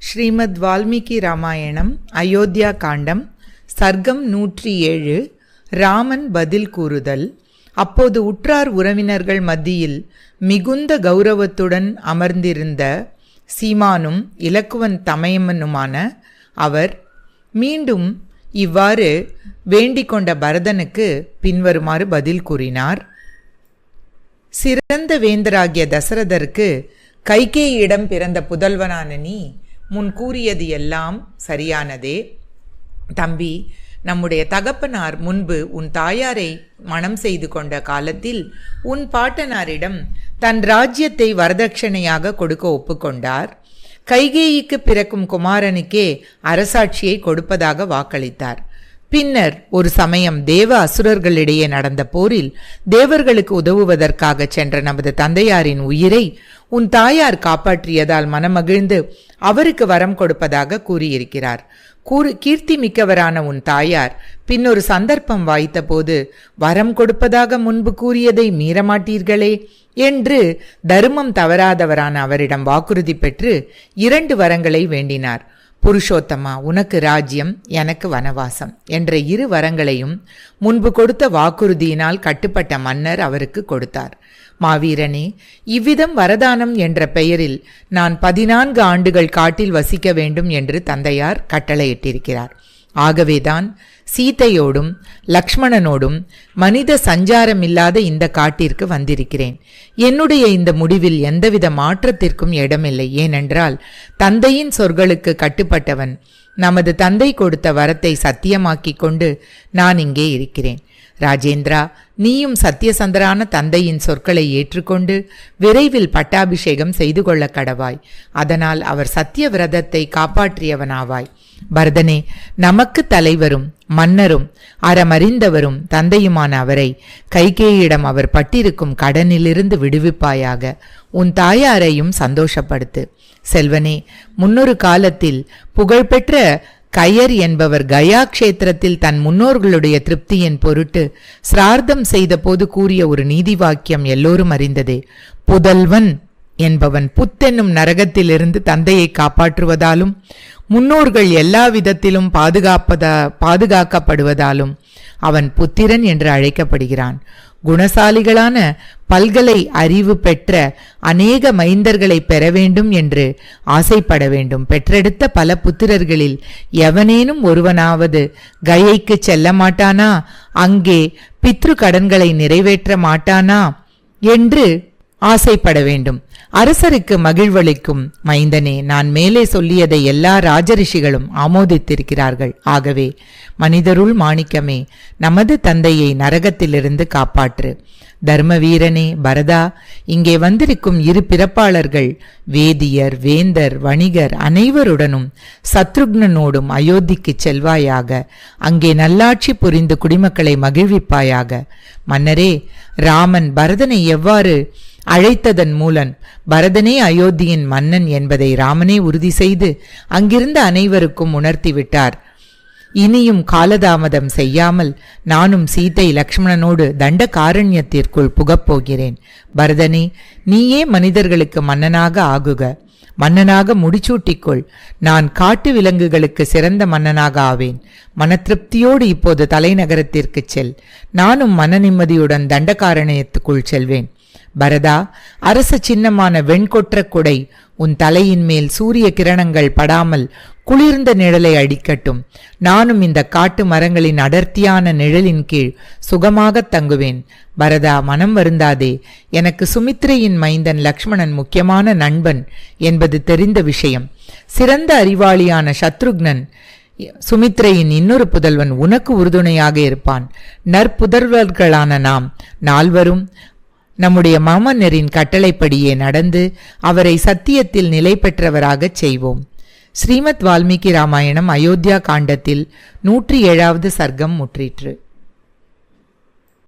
ஸ்ரீமத் வால்மீகி ராமாயணம் அயோத்தியா காண்டம் சர்க்கம் 107. ராமன் பதில் கூறுதல். அப்போது உற்றார் உறவினர்கள் மத்தியில் மிகுந்த கௌரவத்துடன் அமர்ந்திருந்த சீமானும் இலக்குவன் தமையனுமான அவர் மீண்டும் இவ்வாறு வேண்டிக் கொண்ட பரதனுக்கு பின்வருமாறு பதில் கூறினார். சிறந்த வேந்தராகிய தசரதருக்கு கைகேயியிடம் பிறந்த புதல்வனான நீ முன் கூறியது எல்லாம் சரியானதே. தம்பி, நம்முடைய தகப்பனார் முன்பு உன் தாயாரை மணம் செய்து கொண்ட காலத்தில் உன் பாட்டனாரிடம் தன் ராஜ்யத்தை வரதட்சணையாக கொடுக்க ஒப்புக்கொண்டார். கைகேயிக்கு பிறக்கும் குமாரனுக்கே அரசாட்சியை கொடுப்பதாக வாக்களித்தார். பின்னர் ஒரு சமயம் தேவ அசுரர்களிடையே நடந்த போரில் தேவர்களுக்கு உதவுவதற்காக சென்ற நமது தந்தையாரின் உயிரை உன் தாயார் காப்பாற்றியதால் மனமகிழ்ந்து அவருக்கு வரம் கொடுப்பதாக கூறியிருக்கிறார். கீர்த்தி மிக்கவரான உன் தாயார் பின்னொரு சந்தர்ப்பம் வாய்த்த போது வரம் கொடுப்பதாக முன்பு கூறியதை மீறமாட்டீர்களே என்று தர்மம் தவறாதவரான அவரிடம் வாக்குறுதி பெற்று 2 வரங்களை வேண்டினார். புருஷோத்தமா, உனக்கு ராஜ்யம், எனக்கு வனவாசம் என்ற 2 வரங்களையும் முன்பு கொடுத்த வாக்குறுதியினால் கட்டுப்பட்ட மன்னர் அவருக்கு கொடுத்தார். மாவீரனே, இவ்விதம் வரதானம் என்ற பெயரில் நான் 14 ஆண்டுகள் காட்டில் வசிக்க வேண்டும் என்று தந்தையார் கட்டளையிட்டிருக்கிறார். ஆகவேதான் சீதையோடும் லக்ஷ்மணனோடும் மனித சஞ்சாரமில்லாத இந்த காட்டிற்கு வந்திருக்கிறேன். என்னுடைய இந்த முடிவில் எந்தவித மாற்றத்திற்கும் இடமில்லை. ஏனென்றால் தந்தையின் சொற்களுக்கு கட்டுப்பட்டவன் நமது தந்தை கொடுத்த வரத்தை சத்தியமாக்கிக் கொண்டு நான் இங்கே இருக்கிறேன். ராஜேந்திரா, நீயும் சத்தியசந்தரான தந்தையின் சொற்களை ஏற்றுக்கொண்டு விரைவில் பட்டாபிஷேகம் செய்து கொள்ள கடவாய். அதனால் அவர் சத்திய விரதத்தை காப்பாற்றியவனாவாய். பரதனே, நமக்கு தலைவரும் மன்னரும் அறமறிந்தவரும் தந்தையுமான அவரை கைகேயிடம் அவர் பட்டிருக்கும் கடனிலிருந்து விடுவிப்பாயாக. உன் தாயாரையும் சந்தோஷப்படுத்து. செல்வனே, முன்னொரு காலத்தில் புகழ்பெற்ற கயர் என்பவர் கயா கஷேத்திரத்தில் தன் முன்னோர்களுடைய திருப்தியின் பொருட்டு சிரார்த்தம் செய்த போது கூறிய ஒரு நீதி வாக்கியம் எல்லோரும் அறிந்ததே. புதல்வன் என்பவன் புத்தென்னும் நரகத்திலிருந்து தந்தையை காப்பாற்றுவதாலும் முன்னோர்கள் எல்லா விதத்திலும் பாதுகாக்கப்படுவதாலும் அவன் புத்திரன் என்று அழைக்கப்படுகிறான். குணசாலிகளான பல்கலை அறிவு பெற்ற அநேக மைந்தர்களை பெற வேண்டும் என்று ஆசைப்பட வேண்டும். பெற்றெடுத்த பல புத்திரர்களில் எவனேனும் ஒருவனாவது கயைக்கு செல்ல மாட்டானா, அங்கே பித்ரு கடன்களை நிறைவேற்ற மாட்டானா என்று ஆசைப்பட வேண்டும். அரசருக்கு மகிழ்வளிக்கும் மைந்தனே, நான் மேலே சொல்லியதை எல்லா ராஜரிஷிகளும் ஆமோதித்திருக்கிறார்கள். ஆகவே மனிதருள் மாணிக்கமே, நமது தந்தையை நரகத்திலிருந்து காப்பாற்று. தர்மவீரனே பரதா, இங்கே வந்திருக்கும் 2 பிறப்பாளர்கள் வேதியர், வேந்தர், வணிகர் அனைவருடனும் சத்ருக்னனோடும் அயோத்திக்கு செல்வாயாக. அங்கே நல்லாட்சி புரிந்து குடிமக்களை மகிழ்விப்பாயாக. மன்னரே, ராமன் பரதனை எவ்வாறு அழைத்ததன் மூலம் பரதனே அயோத்தியின் மன்னன் என்பதை ராமனே உறுதி செய்து அங்கிருந்த அனைவருக்கும் உணர்த்திவிட்டார். இனியும் காலதாமதம் செய்யாமல் நானும் சீதை லக்ஷ்மணனோடு தண்டகாரண்யத்திற்குள் புகப்போகிறேன். பரதனே, நீயே மனிதர்களுக்கு மன்னனாக ஆகுக. மன்னனாக முடிச்சூட்டிக்கொள். நான் காட்டு விலங்குகளுக்கு சிறந்த மன்னனாக ஆவேன். மனத்திருப்தியோடு இப்போது தலைநகரத்திற்கு செல். நானும் மன நிம்மதியுடன் தண்டகாரண்யத்துக்குள் செல்வேன். பரதா, அரச சின்னமான வெண்கொற்ற குடை உன் தலையின் மேல் சூரிய கிரணங்கள் படாமல் குளிர்ந்த நிழலை அடிக்கட்டும். நானும் இந்த காட்டு மரங்களின் அடர்த்தியான நிழலின் கீழ் சுகமாக தங்குவேன். பரதா, மனம் வருந்தாதே. எனக்கு சுமித்ரையின் மைந்தன் லக்ஷ்மணன் முக்கியமான நண்பன் என்பது தெரிந்த விஷயம். சிறந்த அறிவாளியான சத்ருக்னன் சுமித்ரையின் இன்னொரு புதல்வன் உனக்கு உறுதுணையாக இருப்பான். நற்புதல்வர்களான நாம் 4வரும் நம்முடைய மாமன்னரின் கட்டளைப்படியே நடந்து அவரை சத்தியத்தில் நிலை பெற்றவராகச் செய்வோம். ஸ்ரீமத் வால்மீகி ராமாயணம் அயோத்தியா காண்டத்தில் 107வது சர்க்கம் முற்றிற்று.